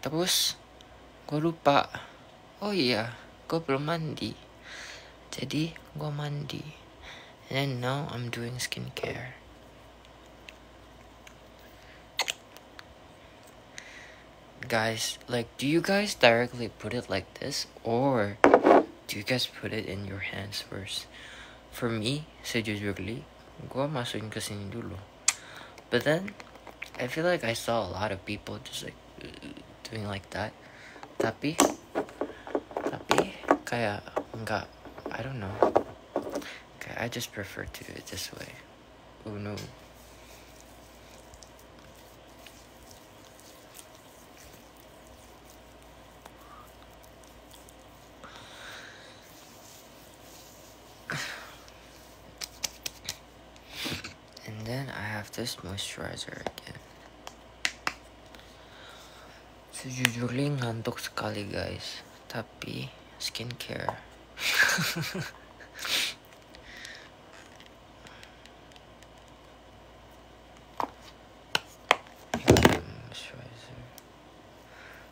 Terus gue lupa, oh iya gue belum mandi, jadi gue mandi. And then now I'm doing skincare. Guys, like, do you guys directly put it like this, or do you guys put it in your hands first? For me, sejujurnya, gue masukin ke sini dulu. But then, I feel like I saw a lot of people just like doing like that. Tapi kayak enggak, I don't know. Kayak I just prefer to do it this way. Oh no. And then I have this moisturizer again. Sejujurnya ngantuk sekali guys, tapi skincare.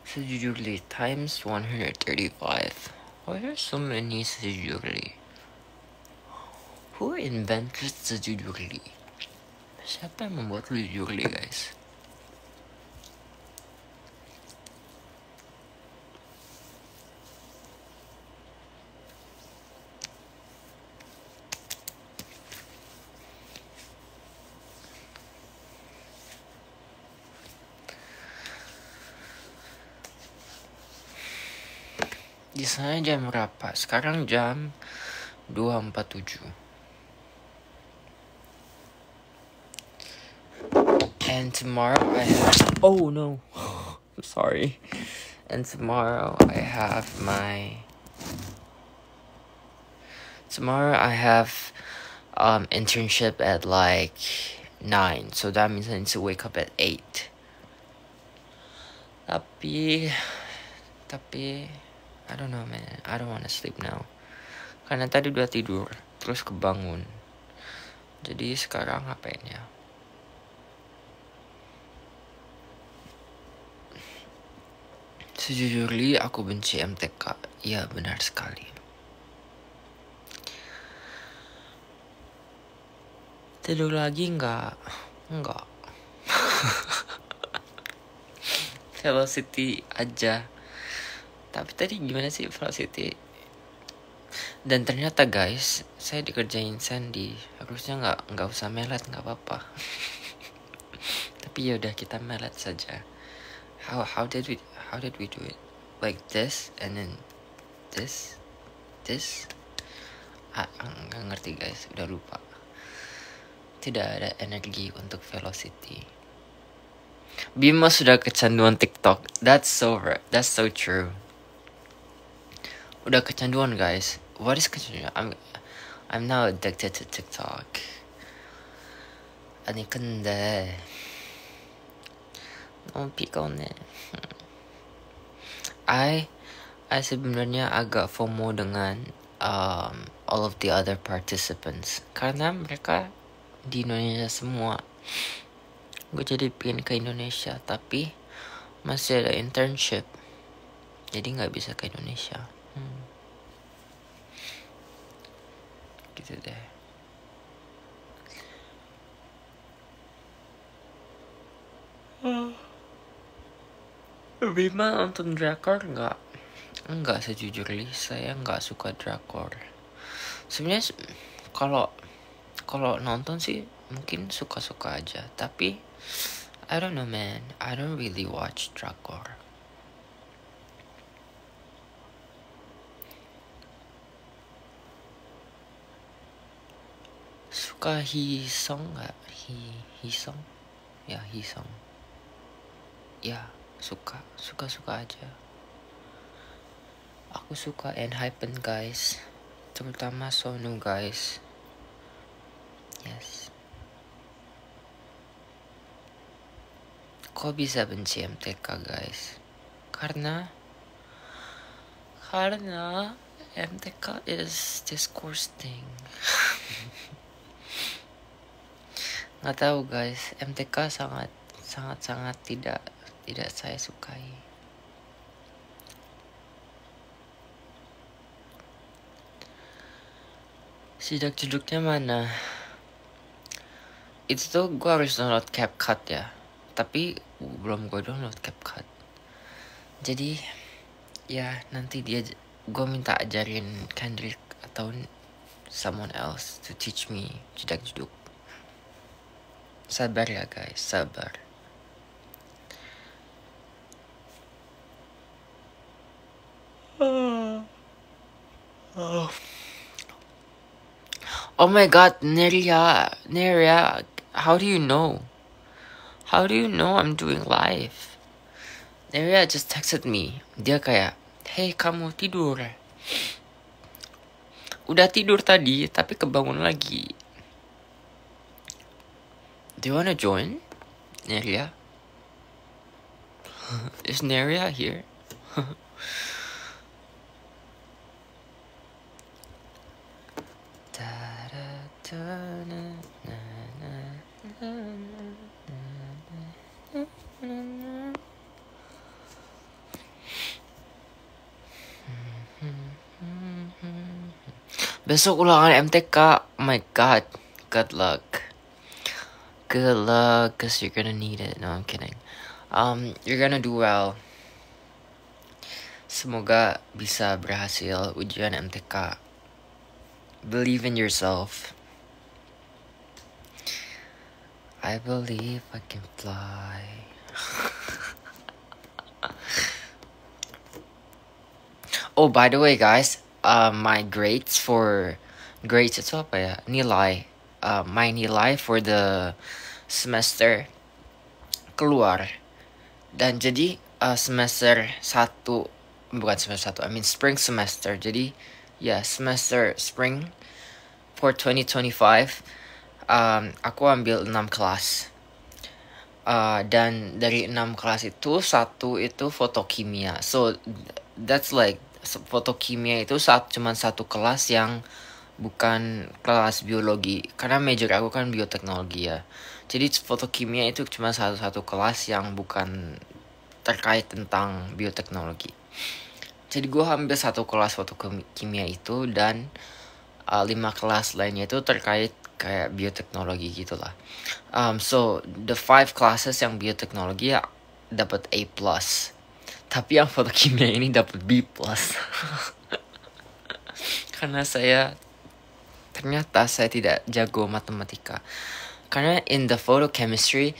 Sejujurnya times 135. Why are so many sejujurnya? Who invented sejujurnya? Siapa yang membuat sejujurnya guys? Di sana jam berapa? Sekarang jam 2.47. And tomorrow I have... Oh no. I'm sorry. And tomorrow I have internship at like 9. So that means I need to wake up at 8. Tapi I don't know man, I don't wanna sleep now. Karena tadi udah tidur, terus kebangun. Jadi sekarang ngapain ya? Sejujurnya aku benci MTK. Iya benar sekali. Tidur lagi enggak. Velocity aja. Tapi tadi gimana sih Velocity? Dan ternyata guys, saya dikerjain Sandy. Harusnya nggak usah melet, nggak apa-apa. Tapi ya udah kita melet saja. How did we do it? Like this and then this. Nggak ngerti guys, udah lupa. Tidak ada energi untuk Velocity. Bima sudah kecanduan TikTok. That's so true. Udah kecanduan guys. What is kecanduan? I'm now addicted to TikTok. 아니 근데 너무 피곤해. I sebenarnya agak FOMO dengan all of the other participants karena mereka di Indonesia semua. Gue jadi pengen ke Indonesia tapi masih ada internship, jadi nggak bisa ke Indonesia. Gitu deh. Bima nonton drakor nggak? Enggak, sejujurnya saya nggak suka drakor. Sebenarnya kalau nonton sih mungkin suka-suka aja, tapi I don't know man, I don't really watch drakor. Suka Hisong nggak? Hisong? Ya Hisong. Ya suka aja. Aku suka ENHYPEN guys, terutama Sonu guys. Yes. Kok bisa benci MTK guys? Karena MTK is disgusting. Nggak tahu guys, MTK sangat tidak saya sukai. Sidak jeduknya mana? Itu tuh gue harus download CapCut ya. Tapi belum gue download CapCut. Jadi ya nanti gue minta ajarin Kendrick atau someone else to teach me jedak jeduk. Sabar ya guys, sabar. Oh my god, Neria, how do you know? How do you know I'm doing live? Neria just texted me. Dia kayak, hey kamu tidur. Udah tidur tadi, tapi kebangun lagi. Do you wanna join, Neria? Is Neria here? Besok ulangan MTK. Oh my god. Good luck. Good luck, cause you're gonna need it. No, I'm kidding. You're gonna do well. Semoga bisa berhasil ujian MTK. Believe in yourself. I believe I can fly. Oh, by the way, guys, my grades itu apa ya? Nilai. My nilai for the semester keluar. Dan jadi semester 1, bukan semester 1, I mean spring semester. Jadi ya semester spring for 2025 aku ambil 6 kelas. Dan dari 6 kelas itu 1 itu fotokimia. So that's like fotokimia itu cuma satu kelas yang bukan kelas biologi, karena major aku kan bioteknologi ya. Jadi fotokimia itu cuma satu kelas yang bukan terkait tentang bioteknologi. Jadi gue ambil satu kelas fotokimia itu, dan 5 kelas lainnya itu terkait kayak bioteknologi gitulah. So the 5 classes yang bioteknologi ya dapat A+. Tapi yang fotokimia ini dapat B+. Karena ternyata saya tidak jago matematika. Karena in the photochemistry,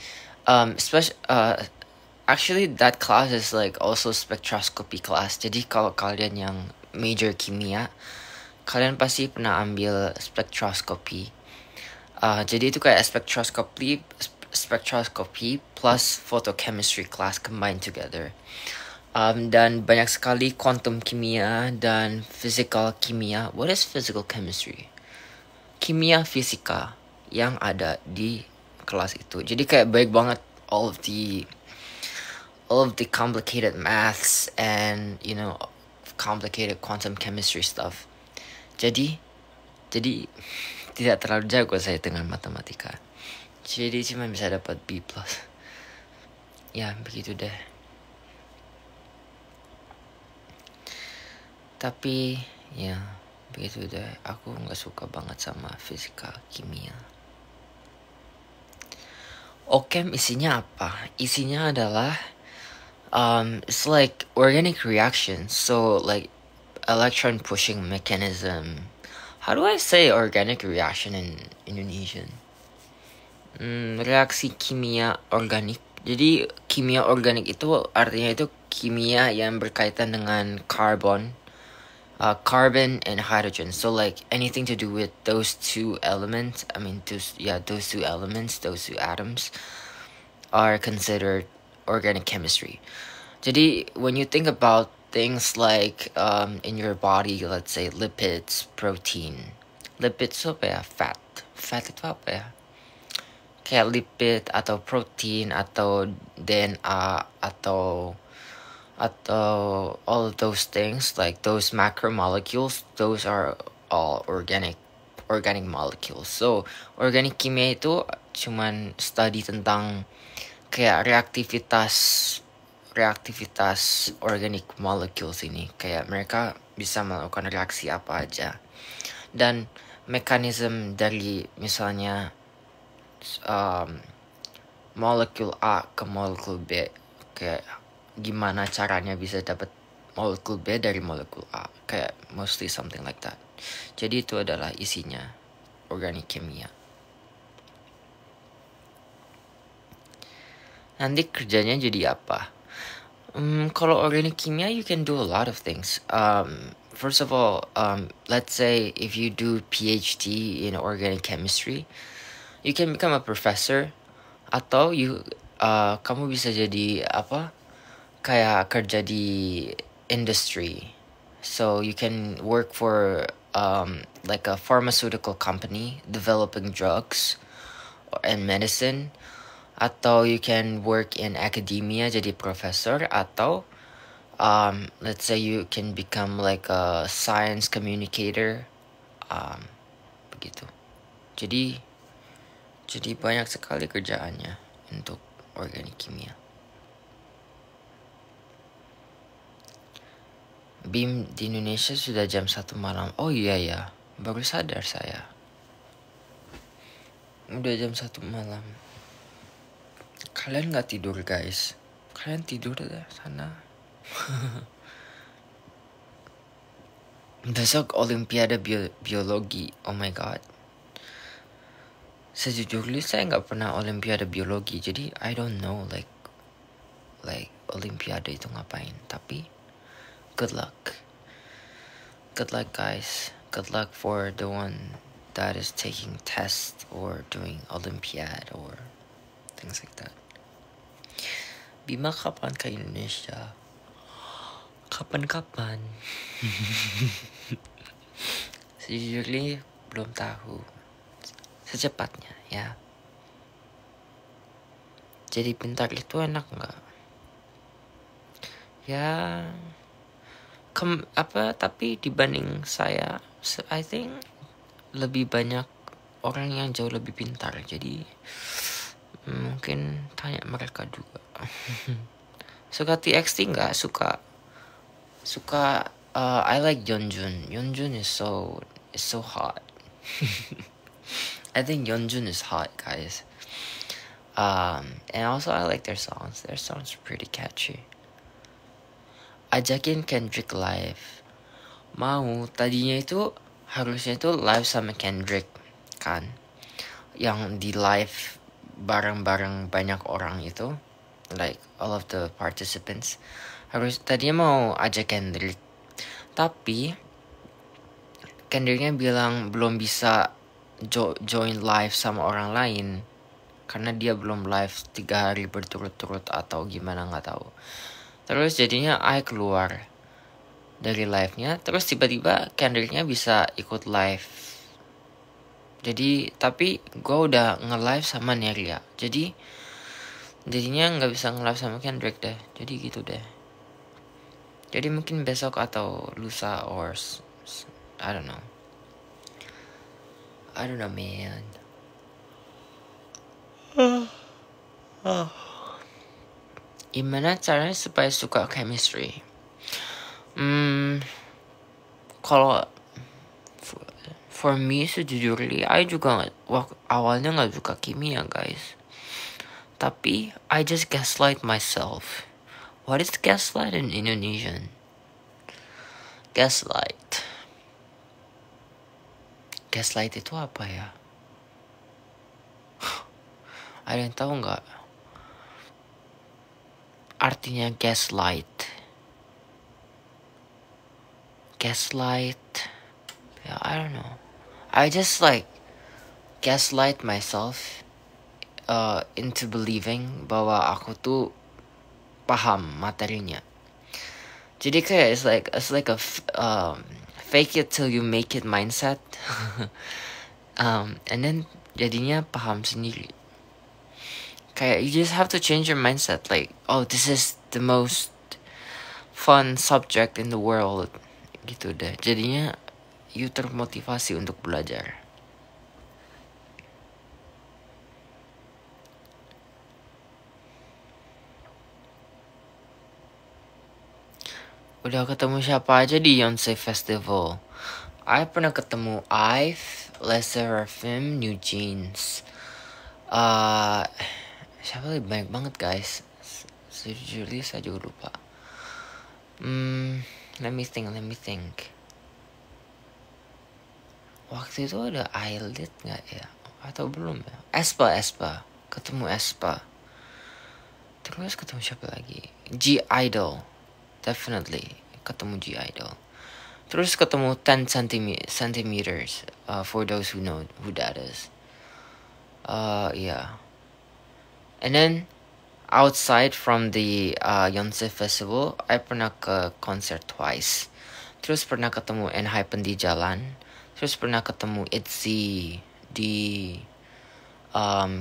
actually that class is like also spectroscopy class. Jadi kalau kalian yang major kimia, kalian pasti pernah ambil spectroscopy. Jadi itu kayak spectroscopy plus photochemistry class combined together. Dan banyak sekali quantum kimia dan physical kimia. What is physical chemistry? Kimia fisika yang ada di kelas itu. Jadi kayak baik banget all of the complicated maths and complicated quantum chemistry stuff. Jadi tidak terlalu jago saya dengan matematika. Jadi cuma bisa dapat B+. Ya begitu deh. Tapi ya begitu deh, aku nggak suka banget sama fisika kimia. OChem isinya apa? Isinya adalah it's like organic reaction, so like electron pushing mechanism. How do I say organic reaction in Indonesian? Reaksi kimia organik. Jadi kimia organik itu artinya itu kimia yang berkaitan dengan carbon and hydrogen. So like anything to do with those two elements, those two elements, those two atoms are considered organic chemistry. Jadi when you think about things like in your body, let's say lipids, protein. Lipids apa ya? Fat itu apa ya? Kayak lipid atau protein atau DNA atau all of those things, like those macromolecules, those are all organic molecules. So organic kimia itu cuman study tentang kayak reaktivitas organic molecules ini, kayak mereka bisa melakukan reaksi apa aja. Dan mekanisme dari misalnya molekul A ke molekul B, kayak gimana caranya bisa dapat molekul B dari molekul A, kayak mostly something like that. Jadi itu adalah isinya organik kimia. Nanti kerjanya jadi apa? Kalau organic kimia, you can do a lot of things. First of all, let's say if you do PhD in organic chemistry, you can become a professor, atau kamu bisa jadi kayak kerja di industry. So you can work for like a pharmaceutical company developing drugs and medicine. Atau you can work in academia jadi professor, atau let's say you can become like a science communicator, begitu. Jadi banyak sekali kerjaannya untuk organik kimia. BIM di Indonesia sudah jam 1 malam. Oh iya ya, baru sadar saya. Udah jam 1 malam. Kalian gak tidur guys? Kalian tidur dah sana. Besok Olimpiade biologi. Oh my god. Sejujurnya saya gak pernah Olimpiade biologi, jadi I don't know like Olimpiade itu ngapain. Tapi good luck. Good luck guys. Good luck for the one that is taking tests or doing Olympiad or things like that. Bima kapan ke Indonesia? Kapan-kapan. Sejujurnya belum tahu. Secepatnya ya. Jadi pintar itu enak nggak? Ya, tapi dibanding saya, I think lebih banyak orang yang jauh lebih pintar. Jadi mungkin tanya mereka juga. Suka TXT nggak? Suka. I like Yeonjun. Yeonjun is so hot. I think Yeonjun is hot, guys. And also I like their songs. Their songs are pretty catchy. Ajakin Kendrick live. Mau. Tadinya itu harusnya itu live sama Kendrick kan, yang di live bareng-bareng banyak orang itu, like all of the participants. Tadinya mau ajak Kendrick, tapi Kendricknya bilang belum bisa join live sama orang lain karena dia belum live 3 hari berturut-turut atau gimana nggak tahu. Terus jadinya I keluar dari live-nya, terus tiba-tiba Kendricknya bisa ikut live. Jadi tapi gue udah nge-live sama Neria, jadinya nggak bisa nge-live sama Kendrick deh. Jadi gitu deh. Jadi mungkin besok atau lusa or I don't know man. Gimana caranya supaya suka chemistry? Kalau for me sejujurnya, I juga awalnya nggak suka kimia guys. Tapi I just gaslight myself. What is gaslight in Indonesian? Gaslight itu apa ya? Ada yang tahu nggak artinya gaslight? Yeah, I don't know. I just like gaslight myself into believing bahwa aku tuh paham materinya. Jadi kayak it's like a fake it till you make it mindset. And then jadinya paham sendiri. Kayak you just have to change your mindset, like, oh, this is the most fun subject in the world, gitu deh. Jadinya you termotivasi untuk belajar. Udah ketemu siapa aja di Yonsei Festival? I pernah ketemu Ive, Les Seraphim, New Jeans. Siapa lagi? Banyak banget guys. Sejujurnya saya juga lupa. Let me think. Waktu itu ada Eyelid nggak ya? Atau belum ya? Aespa. Ketemu Aespa. Terus ketemu siapa lagi? G-Idol. Definitely. Ketemu G-Idol. Terus ketemu 10 centimeters. For those who know who that is. Yeah. And then, outside from the Yonsei Festival, I pernah ke konser twice. Terus pernah ketemu ENHYPEN di jalan. Terus pernah ketemu ITZY di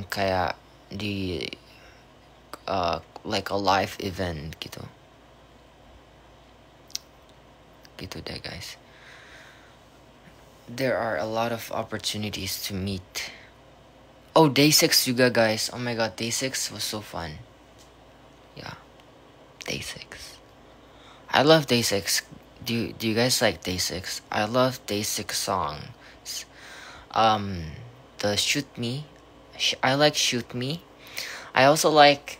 kayak di like a live event gitu. Gitu deh guys. There are a lot of opportunities to meet. Oh, Day6 juga guys. Oh my god, Day6 was so fun. Yeah, Day6. I love Day6. Do you guys like Day6? I love Day6 songs. The Shoot Me. I like Shoot Me. I also like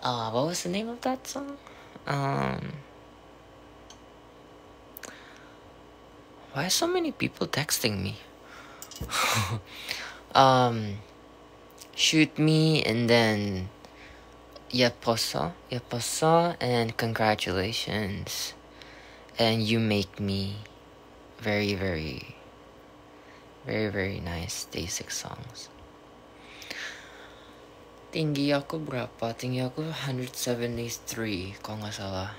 what was the name of that song? Why are so many people texting me? Shoot Me, and then Yaposa, and Congratulations, and You Make Me. Very, very, very, very nice Day6 songs. Tinggi aku berapa? Tinggi aku 173 kalau nggak salah.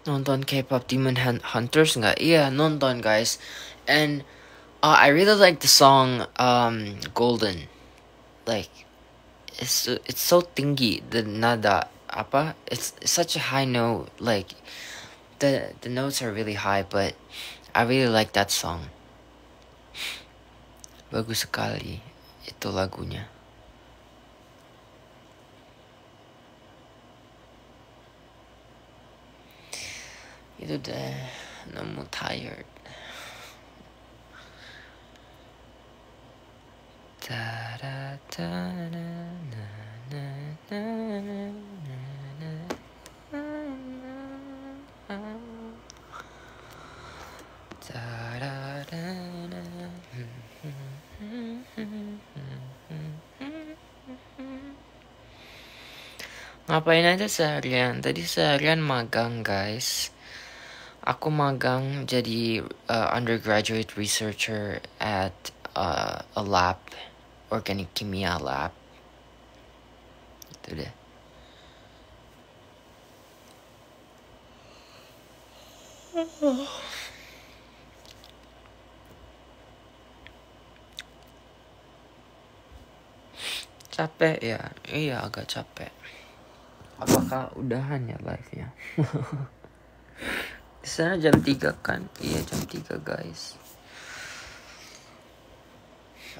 Nonton K-pop Demon Hunters nggak? Iya, nonton guys. And I really like the song Golden. Like it's so tinggi, the nada apa? It's such a high note. Like the notes are really high, but I really like that song. Bagus sekali itu lagunya. Itu deh, nemu tired. Ngapain aja seharian? Tadi seharian magang guys. Aku magang jadi undergraduate researcher at a lab, organic kimia lab. Itu deh. Capek ya? Iya, agak capek. Apakah udahan ya live-nya? Di sana jam 3 kan? Iya, jam 3 guys.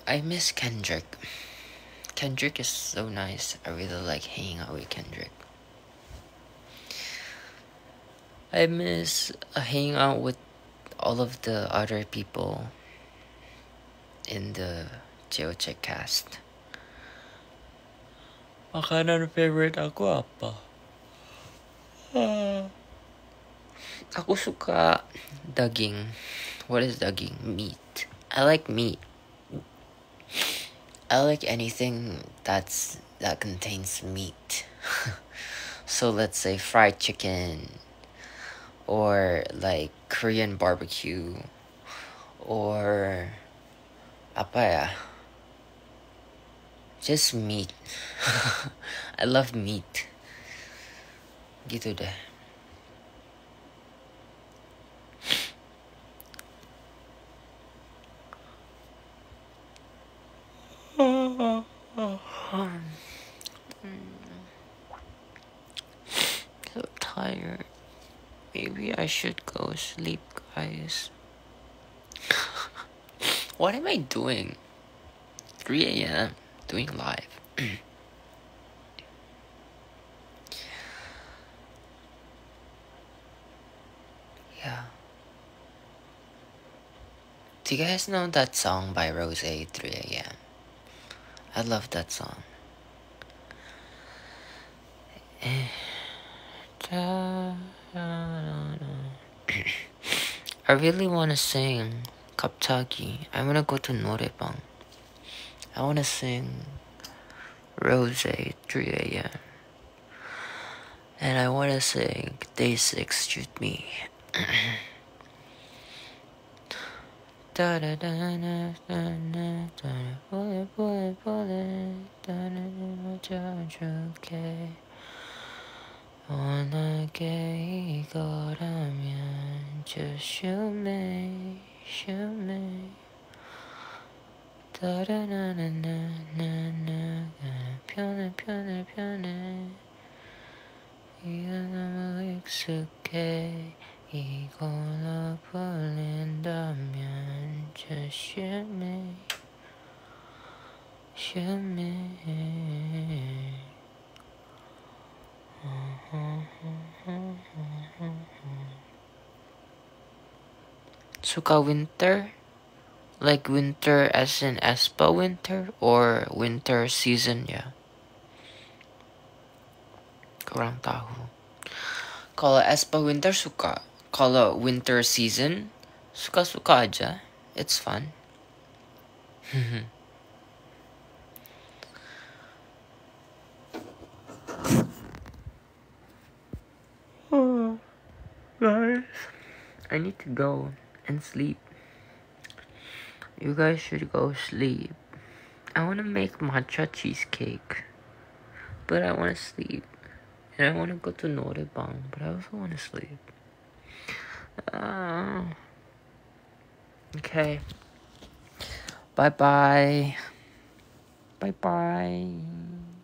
I miss Kendrick. Kendrick is so nice. I really like hanging out with Kendrick. I miss hanging out with all of the other people in the JOCHE cast. Makanan favorite aku apa? Aku suka daging. What is daging? Meat. I like meat. I like anything that contains meat. So let's say fried chicken, or like Korean barbecue, or apa ya? Just meat. I love meat. Gitu deh. So tired. Maybe I should go sleep, guys. What am I doing? 3 a.m. doing live. Yeah. Do you guys know that song by Rose, 3 a.m.? I love that song. I really wanna sing 갑자기. I wanna go to 노래방. I wanna sing Rose, 3 a.m. And I wanna sing Day 6 Shoot Me. 원하게 이거라면 Just shoot me, shoot me. 따라나나나나나 편해 편해 편해. 이거 너무 익숙해. 이걸로 불린다면 Just shoot me, shoot me. Suka winter? Like winter as in Espa winter? Or winter season, yeah. Kurang tahu. Kalau Espa winter suka. Kalau winter season, suka-suka aja. It's fun. Guys, I need to go and sleep. You guys should go sleep. I want to make matcha cheesecake, but I want to sleep. And I want to go to Norebang, but I also want to sleep. Okay. Bye-bye. Bye-bye.